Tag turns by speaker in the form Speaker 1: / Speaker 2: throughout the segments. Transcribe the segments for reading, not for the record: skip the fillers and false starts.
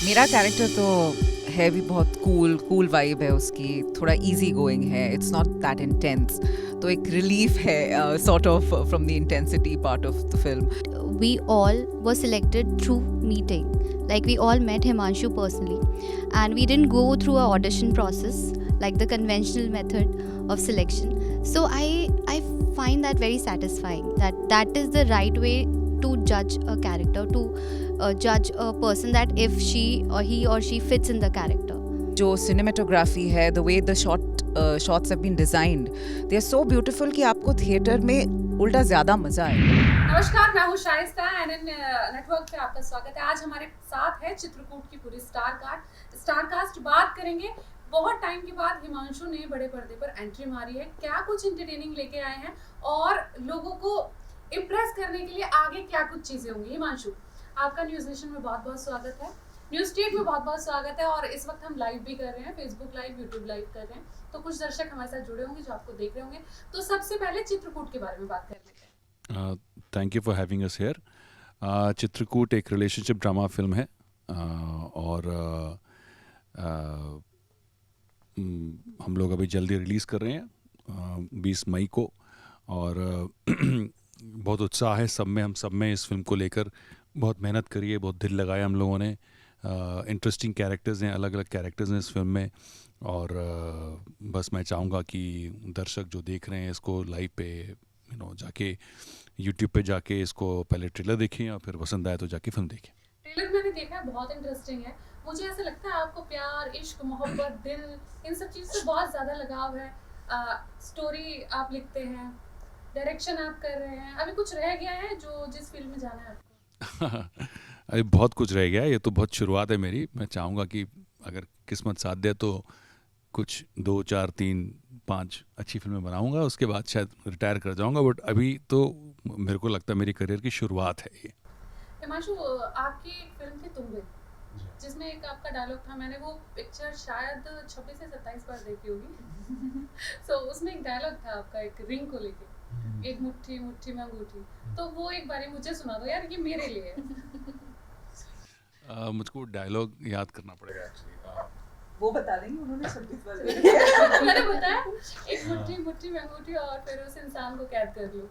Speaker 1: मेरा कैरेक्टर तो है भी बहुत कूल वाइब है उसकी, थोड़ा इजी गोइंग है, इट्स नॉट दैट इंटेंस, तो एक रिलीफ है sort of from the intensity part of the film.
Speaker 2: We all were selected through meeting. Like we all met Himanshu personally, and we didn't go through a audition process like the conventional method of selection. So I find that very satisfying. That is the right way to judge a character, to judge a person, that if he or she fits in the character.
Speaker 1: जो cinematography है, the way the shots have been designed, they are so beautiful कि आपको theatre में उल्टा ज्यादा मजा आए.
Speaker 3: नमस्कार, मैं हूँ शाइस्ता एनएन नेटवर्क पे आपका स्वागत है. आज हमारे साथ है चित्रकूट की पूरी स्टार कास्ट. बात करेंगे बहुत टाइम के बाद हिमांशु ने बड़े पर्दे पर एंट्री मारी है. क्या कुछ इंटरटेनिंग लेके आए हैं और लोगों को इम्प्रेस करने के लिए आगे क्या कुछ चीजें होंगी. हिमांशु, आपका न्यूज़ नेशन में बहुत बहुत स्वागत है, न्यूज स्टेट में बहुत बहुत स्वागत है. और इस वक्त हम लाइव भी कर रहे हैं, फेसबुक लाइव, यूट्यूब लाइव कर रहे हैं, तो कुछ दर्शक हमारे साथ जुड़े होंगे जो आपको देख रहे होंगे. तो सबसे पहले चित्रकूट के बारे में बात कर लेते हैं.
Speaker 4: Thank you for having us here. Chitrakoot एक रिलेशनशिप ड्रामा फिल्म है और हम लोग अभी जल्दी रिलीज़ कर रहे हैं 20 मई को. और बहुत उत्साह है सब में, हम सब में इस फिल्म को लेकर बहुत मेहनत करी है, बहुत दिल लगाया हम लोगों ने. इंटरेस्टिंग कैरेक्टर्स हैं, अलग अलग कैरेक्टर्स हैं इस फिल्म में. और बस मैं चाहूँगा कि दर्शक जो देख रहे हैं इसको लाइव पे जाके यूट्यूब पे जाके इसको पहले ट्रेलर देखें और फिर पसंद आए तो जाके फिल्म देखें.
Speaker 3: ट्रेलर मैंने देखा है, बहुत इंटरेस्टिंग है. मुझे ऐसा लगता है आपको प्यार, इश्क, मोहब्बत, दिल, इन सब चीज़ से बहुत ज़्यादा लगाव है. स्टोरी आप लिखते हैं, डायरेक्शन आप कर रहे हैं. अभी कुछ रह गया है जो जिस फील्ड में जाना है आपको?
Speaker 4: अभी बहुत कुछ रह गया है, ये तो बहुत शुरुआत है मेरी. मैं चाहूँगा कि अगर किस्मत साथ दे तो कुछ 2, 4, 3, 5 अच्छी फिल्में बनाऊंगा, उसके बाद शायद रिटायर कर जाऊंगा. बट अभी तो मेरे को लगता है मेरी करियर की शुरुआत है ये.
Speaker 3: हिमांशु, आपकी एक फिल्म थी तुम्बे, जिसमें एक आपका डायलॉग था, मैंने वो पिक्चर शायद 26 से 27 बार देखी होगी. सो उसमें एक डायलॉग था आपका, एक रिंग को लेके, एक मुट्ठी मुट्ठी में अंगूठी. तो वो एक बारी मुझे सुना दो यार, ये मेरे लिए है.
Speaker 4: मुझको डायलॉग याद करना पड़ेगा एक्चुअली.
Speaker 1: वो बता देंगे, उन्होंने 26 बार
Speaker 3: मैंने बताया एक मुट्ठी मुट्ठी में अंगूठी और फिर उस इंसान को कैद कर लो.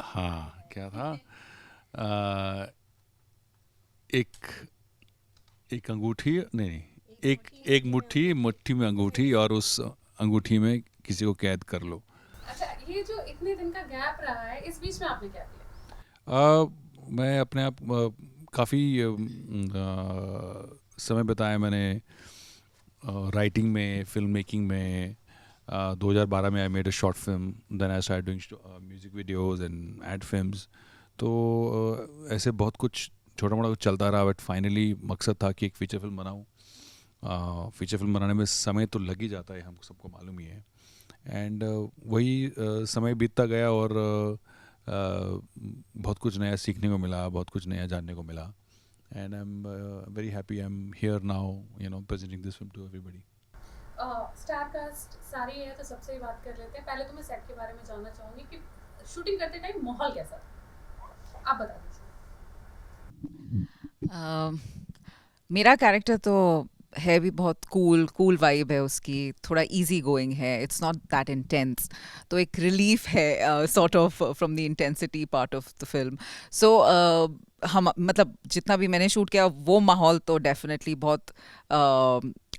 Speaker 4: हाँ, क्या था? एक अंगूठी, नहीं, एक मुट्ठी में अंगूठी और उस अंगूठी में किसी को कैद कर लो.
Speaker 3: अच्छा, ये जो इतने दिन का गैप रहा है, इस बीच में आपने क्या किया?
Speaker 4: मैं अपने आप काफ़ी समय बिताया मैंने राइटिंग में, फिल्म मेकिंग में. 2012 में I made a short film, then I start doing music videos and ad films. तो ऐसे बहुत कुछ छोटा मोटा कुछ चलता रहा. बट फाइनली मकसद था कि एक फ़ीचर फिल्म बनाऊँ. फ़ीचर फिल्म बनाने में समय तो लग ही जाता है, हमको सबको मालूम ही है. एंड वही समय बीतता गया और बहुत कुछ नया सीखने को मिला, बहुत कुछ नया जानने को मिला. And I'm very happy I'm here now, presenting this film to everybody.
Speaker 3: Star cast सारी है, तो सबसे ही बात कर लेते हैं. पहले तो मैं सेट के बारे में जानना चाहूँगी कि शूटिंग करते टाइम माहौल कैसा था, आप बता दीजिए.
Speaker 1: मेरा कैरेक्टर तो है भी बहुत कूल वाइब है उसकी, थोड़ा इजी गोइंग है, इट्स नॉट दैट इंटेंस, तो एक रिलीफ है sort of from the intensity part of the film. So हम मतलब जितना भी मैंने शूट किया वो माहौल तो डेफिनेटली बहुत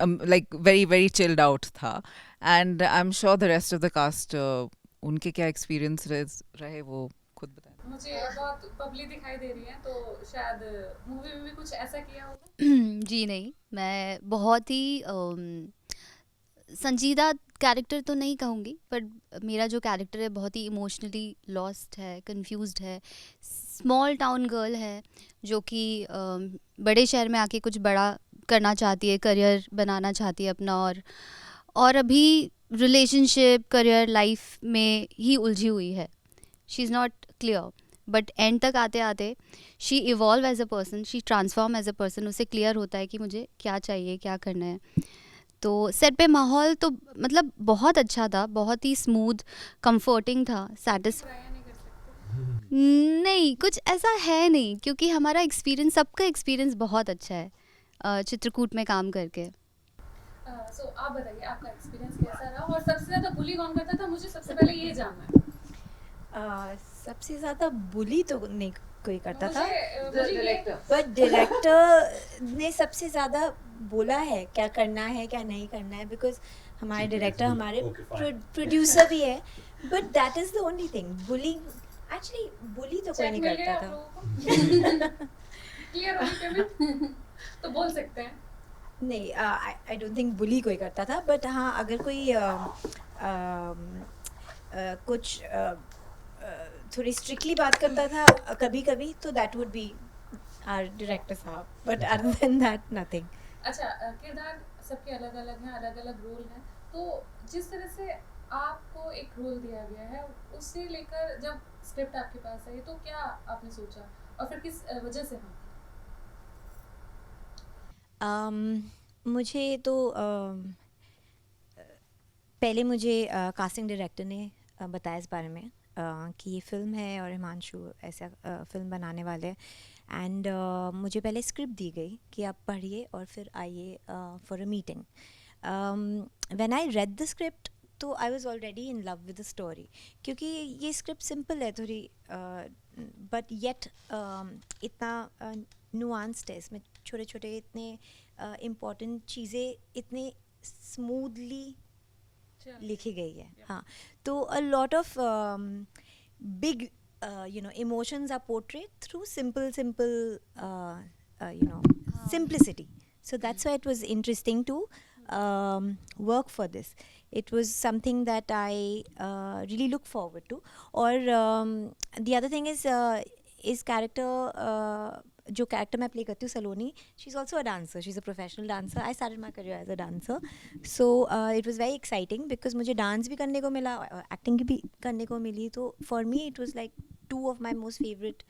Speaker 1: like very very chilled out था. And I am sure the rest of the cast उनके क्या एक्सपीरियंस रहे वो खुद बताएं.
Speaker 3: मुझे बहुत पब्लिक दिखाई दे रही है, तो शायद मूवी में भी कुछ ऐसा किया होगा.
Speaker 2: जी नहीं, मैं बहुत ही संजीदा कैरेक्टर तो नहीं कहूँगी, पर मेरा जो कैरेक्टर है बहुत ही इमोशनली लॉस्ट है, कंफ्यूज्ड है. स्मॉल टाउन गर्ल है जो कि बड़े शहर में आके कुछ बड़ा करना चाहती है, करियर बनाना चाहती है अपना, और अभी रिलेशनशिप, करियर, लाइफ में ही उलझी हुई है. She is not clear, but end तक आते आते she evolve as a person, she transform as a person. उसे क्लियर होता है कि मुझे क्या चाहिए, क्या करना है. तो सेट पे माहौल तो मतलब बहुत अच्छा था, बहुत ही स्मूथ, कंफर्टिंग था, नहीं कुछ ऐसा है नहीं, क्योंकि हमारा एक्सपीरियंस, सबका एक्सपीरियंस बहुत अच्छा है. चित्रकूट में काम करके।
Speaker 3: सो आप बताइए आपका एक्सपीरियंस कैसा रहा और सबसे ज़्यादा बुली कौन करता था, मुझे सबसे पहले ये जानना है।
Speaker 5: सबसे ज़्यादा बुली तो नहीं कोई करता था,
Speaker 3: मुझे
Speaker 5: बट डायरेक्टर ने सबसे ज़्यादा बोला है क्या करना है क्या नहीं करना है, बिकॉज हमारे डायरेक्टर हमारे प्रोड्यूसर भी है, but that is the only thing. Bully actually bully तो कोई नहीं करता था।
Speaker 3: क्लियर होगी पेमेंट तो बोल सकते हैं।
Speaker 5: नहीं, आई डोंट थिंक बुली कोई करता था, बट हाँ अगर कोई कुछ थोड़ी स्ट्रिक्टली बात करता था कभी कभी, तो that would be our director साहब, but other than that nothing.
Speaker 3: अच्छा, किरदार सबके अलग अलग हैं, अलग अलग रोल हैं, तो जिस तरह से आपको एक रोल दिया गया है उससे लेकर जब स्क्रिप्ट आपके पास आई तो क्या आपने सोचा और फिर किस वजह से?
Speaker 5: मुझे तो पहले मुझे कास्टिंग डायरेक्टर ने बताया इस बारे में कि ये फ़िल्म है और हिमांशु ऐसा फ़िल्म बनाने वाले हैं, एंड मुझे पहले स्क्रिप्ट दी गई कि आप पढ़िए और फिर आइए for a meeting. When I read the script तो I was already in love with the story, क्योंकि ये स्क्रिप्ट सिंपल है थोड़ी, बट येट इतना नुआंस्ड है, इसमें छोटे छोटे इतने इम्पॉर्टेंट चीज़ें इतने स्मूथली लिखी गई है। हाँ, तो a lot of big emotions are portrayed through simple simplicity. So that's why it was interesting to work for this. It was something that I really look forward to. Or the other thing is character, जो character मैं play करती हूँ सलोनी, she's also a dancer. She's a professional dancer. I started my career as a dancer. So it was very exciting because मुझे dance भी करने को मिला, acting भी करने को मिली. तो for me it was like two of my most favorite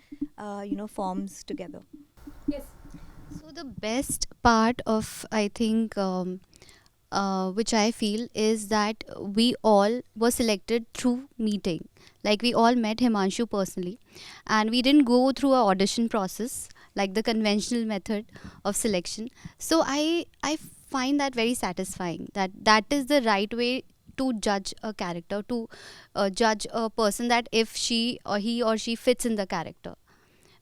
Speaker 5: forms together.
Speaker 3: Yes.
Speaker 2: So the best part of, I think, which I feel is that we all were selected through meeting. Like we all met Himanshu personally, and we didn't go through a audition process like the conventional method of selection. So I find that very satisfying. That is the right way to judge a character, to judge a person, that if he or she fits in the character.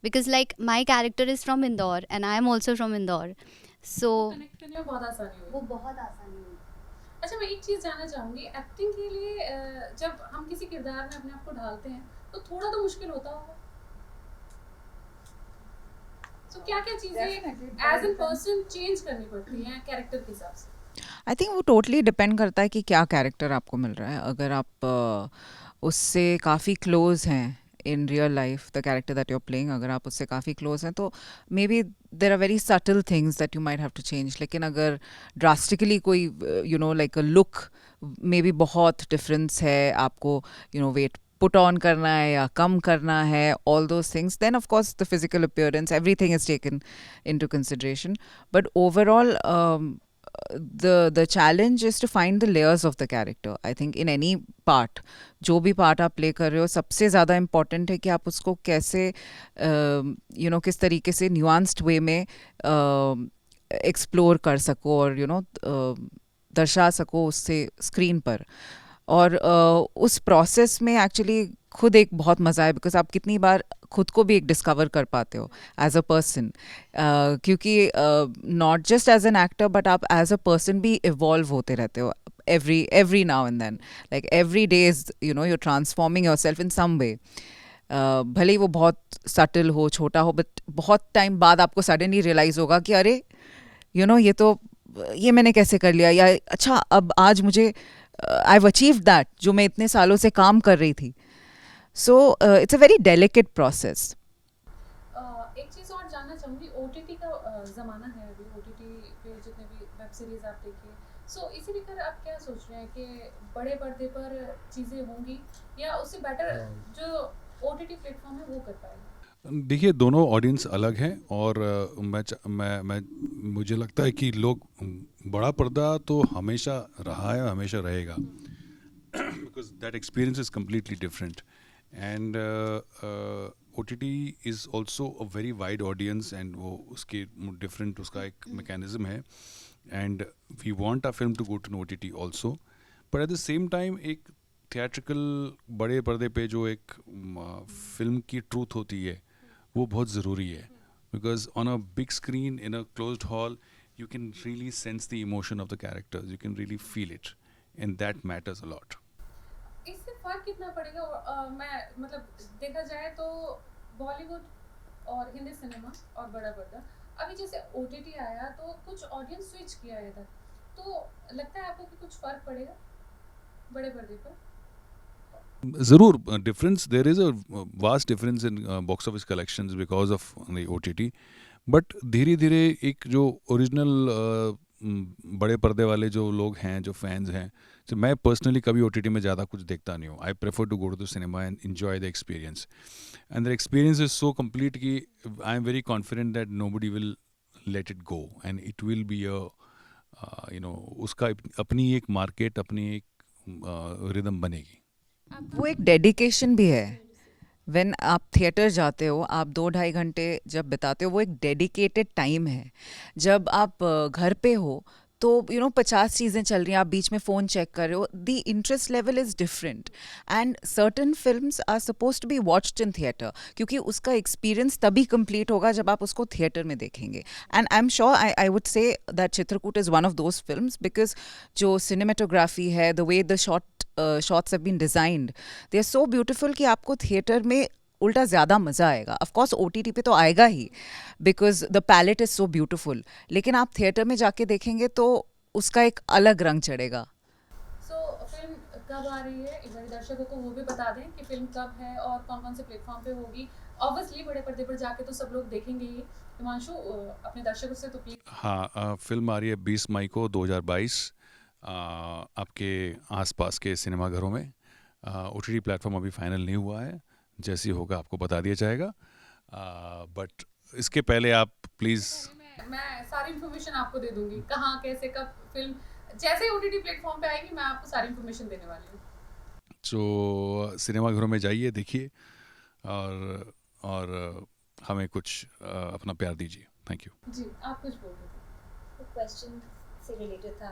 Speaker 2: Because like my character is from Indore and I am also from Indore, so
Speaker 3: connect करने में बहुत आसानी हुई।
Speaker 2: वो बहुत आसानी हुई।
Speaker 3: अच्छा, मैं एक चीज़ जानना चाहूँगी, एक्टिंग के लिए जब हम किसी किरदार में अपने आप को ढालते हैं तो थोड़ा तो मुश्किल होता होगा। तो क्या-क्या चीज़ें एज एन पर्सन चेंज करनी पड़ती हैं कैरेक्टर के हिसाब से?
Speaker 1: आई थिंक वो टोटली डिपेंड करता है कि क्या कैरेक्टर आपको मिल रहा है। अगर आप उससे काफ़ी क्लोज हैं in real life, the character that you are playing, अगर आप उससे काफ़ी क्लोज हैं तो maybe there are very subtle things that you might have to change. लेकिन अगर ड्रास्टिकली कोई like a look maybe बहुत डिफरेंस है, आपको वेट पुट ऑन करना है या कम करना है, all those things, then of course the physical appearance, everything is taken into consideration. But overall, the challenge is to find the layers of the character. I think in any part, जो भी part आप play कर रहे हो, सबसे ज़्यादा important है कि आप उसको कैसे किस तरीके से nuanced way में explore कर सको और दर्शा सको उससे स्क्रीन पर। और उस प्रोसेस में एक्चुअली खुद एक बहुत मज़ा है, बिकॉज आप कितनी बार खुद को भी एक डिस्कवर कर पाते हो एज अ पर्सन, क्योंकि not just as an actor but आप एज अ पर्सन भी इवॉल्व होते रहते हो every now and then. Like every day is you're transforming yourself in some way. भले ही वो बहुत सटल हो, छोटा हो, बट बहुत टाइम बाद आपको सडनली रियलाइज़ होगा कि अरे ये मैंने कैसे कर लिया, या अच्छा अब आज मुझे I've achieved that जो मैं इतने सालों से काम कर रही थी. So it's a very delicate process.
Speaker 3: एक चीज़ और जानना चाहूँगी, OTT का ज़माना है अभी, OTT पे जितने भी वेब सीरीज़ आप देखिए, सो इसी लेकर आप क्या सोच रहे हैं कि बड़े पर्दे पर चीज़ें होंगी या उससे बेटर जो OTT प्लेटफॉर्म है वो कर पाएगा?
Speaker 4: देखिए, दोनों ऑडियंस अलग हैं और मुझे लगता है कि लोग बड़ा पर्दा तो हमेशा रहा है, हमेशा रहेगा, because that experience is completely different. And OTT is also a very wide audience and वो उसके डिफरेंट उसका एक मैकेनिज्म है and we want a film to go to OTT also, but at the same time एक theatrical बड़े पर्दे पे जो एक फिल्म की ट्रूथ होती है वो बहुत ज़रूरी है, because on a big screen in a closed hall you can really sense the emotion of the characters, you can really feel it, and that matters a lot.
Speaker 3: इससे फर्क कितना पड़ेगा? मैं मतलब देखा जाए तो बॉलीवुड और हिंदी सिनेमा और बड़ा पर्दा, अभी जैसे OTT आया तो कुछ ऑडियंस स्विच किया है इधर, तो लगता है आपको कि कुछ फर्क पड़ेगा बड़े पर्दे पर?
Speaker 4: ज़रूर difference, there is a vast difference in box office collections because of the OTT, but धीरे धीरे एक जो ओरिजिनल बड़े पर्दे वाले जो लोग हैं, जो फैंस हैं, तो मैं पर्सनली कभी OTT में ज़्यादा कुछ देखता नहीं हूँ. I prefer to go to the cinema and enjoy the experience, and the experience is so complete कि I am very confident that nobody will let it go and it will be a उसका अपनी एक market, अपनी एक rhythm बनेगी.
Speaker 1: वो एक dedication भी है. व्हेन आप थिएटर जाते हो, आप 2-2.5 घंटे जब बिताते हो, वो एक डेडिकेटेड टाइम है. जब आप घर पे हो तो 50 चीज़ें चल रही हैं, आप बीच में फ़ोन चेक कर रहे हो, the interest level is different and certain films are suppose to be watched in theatre, क्योंकि उसका एक्सपीरियंस तभी कंप्लीट होगा जब आप उसको थिएटर में देखेंगे. And I am sure, I would say that Chitrakoot is one of those films, because जो सिनेमेटोग्राफी है, the way the shots have been designed, they are so beautiful कि आपको थिएटर में उल्टा ज़्यादा मज़ा आएगा. ऑफ कोर्स OTT पे तो आएगा ही, because the palette is so beautiful, लेकिन आप थिएटर में जाके देखेंगे तो उसका एक अलग रंग चढ़ेगा.
Speaker 3: सो फिल्म कब आ रही है, एक बार दर्शकों को वो भी बता दें कि फिल्म कब है और कौन कौन से प्लेटफॉर्म पे होगी. ऑब्वियसली बड़े पर्दे पर जाके तो सब लोग देखेंगे ही. हिमांशु, अपने दर्शकों से तो प्लीज.
Speaker 4: हाँ, फिल्म आ रही है 20 मई को 2022 आपके आसपास के सिनेमाघरों में. OTT प्लेटफॉर्म अभी फाइनल नहीं हुआ है, जैसी होगा आपको बता दिया जाएगा, बट इसके पहले आप प्लीज़.
Speaker 3: मैं सारी इन्फॉर्मेशन आपको दे दूंगी, कहाँ कैसे कब फिल्म जैसे ही OTT प्लेटफॉर्म पे आएगी मैं आपको सारी इन्फॉर्मेशन देने वाली हूँ.
Speaker 4: तो सिनेमाघरों में जाइए, देखिए और हमें कुछ अपना प्यार दीजिए. Thank you.
Speaker 3: जी, आप कुछ बोल रहे थे.
Speaker 5: क्वेश्चन से रिलेटेड था,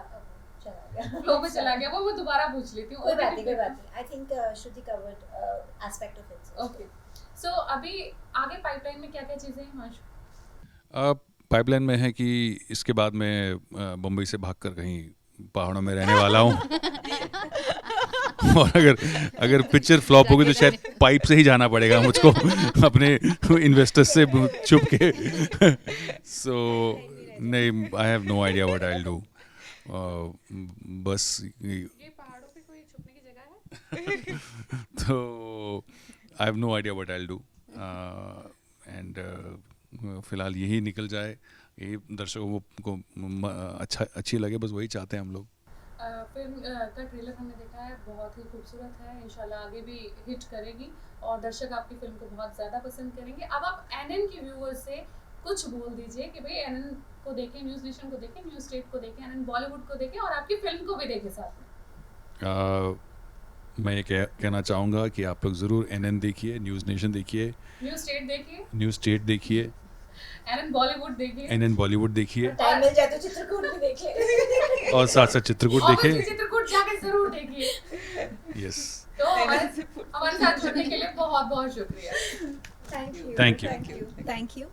Speaker 5: चला गया.
Speaker 3: फ्लो में चला गया, वो मैं दोबारा पूछ लेती हूँ.
Speaker 5: कोई बात नहीं. I think Shruti covered aspect of it.
Speaker 3: Okay, so अभी आगे पाइपलाइन में क्या क्या चीज़ें हैं हिमांशु?
Speaker 4: पाइपलाइन में है कि इसके बाद मैं बम्बई से भागकर कहीं पहाड़ों में रहने वाला हूँ. और अगर पिक्चर फ्लॉप होगी तो शायद पाइप से ही जाना पड़ेगा मुझको अपने इन्वेस्टर्स से छुप के. सो नहीं, I have no idea what I will do. बस
Speaker 3: ये पहाड़ों पे कोई छुपने की जगह है?
Speaker 4: तो I have no idea what I will do, and फिलहाल यही निकल जाए, यही दर्शकों को अच्छी लगे, बस वही चाहते हैं हम लोग.
Speaker 3: फिल्म का ट्रेलर हमने देखा है, बहुत ही खूबसूरत है. इंशाल्लाह आगे भी हिट करेगी और दर्शक आपकी फिल्म को बहुत ज़्यादा पसंद करेंगे. अब आप NN के व्यूअर्स से कुछ बोल दीजिए कि भाई NN को देखें, न्यूज़ नेशन को देखें, न्यूज़ स्टेट को देखें, NN बॉलीवुड को देखें और आपकी फिल्म को भी देखें साथ में.
Speaker 4: मैं ये कहना चाहूँगा कि आप लोग ज़रूर NN देखिए, न्यूज़ नेशन देखिए,
Speaker 3: न्यूज़ स्टेट देखिए,
Speaker 4: न्यूज़ स्टेट देखिए,
Speaker 3: NN बॉलीवुड देखिए,
Speaker 4: NN बॉलीवुड देखिए,
Speaker 5: टाइम मिल जाए तो चित्रकूट भी देख ले.
Speaker 4: और साथ साथ चित्रकूट
Speaker 3: Obviously
Speaker 4: देखें.
Speaker 3: चित्रकूट जाके जरूर देखिए.
Speaker 4: यस.
Speaker 3: तो हमारे साथ जुड़ने के लिए बहुत बहुत शुक्रिया.
Speaker 5: Thank you.
Speaker 4: Thank you.
Speaker 5: Thank you.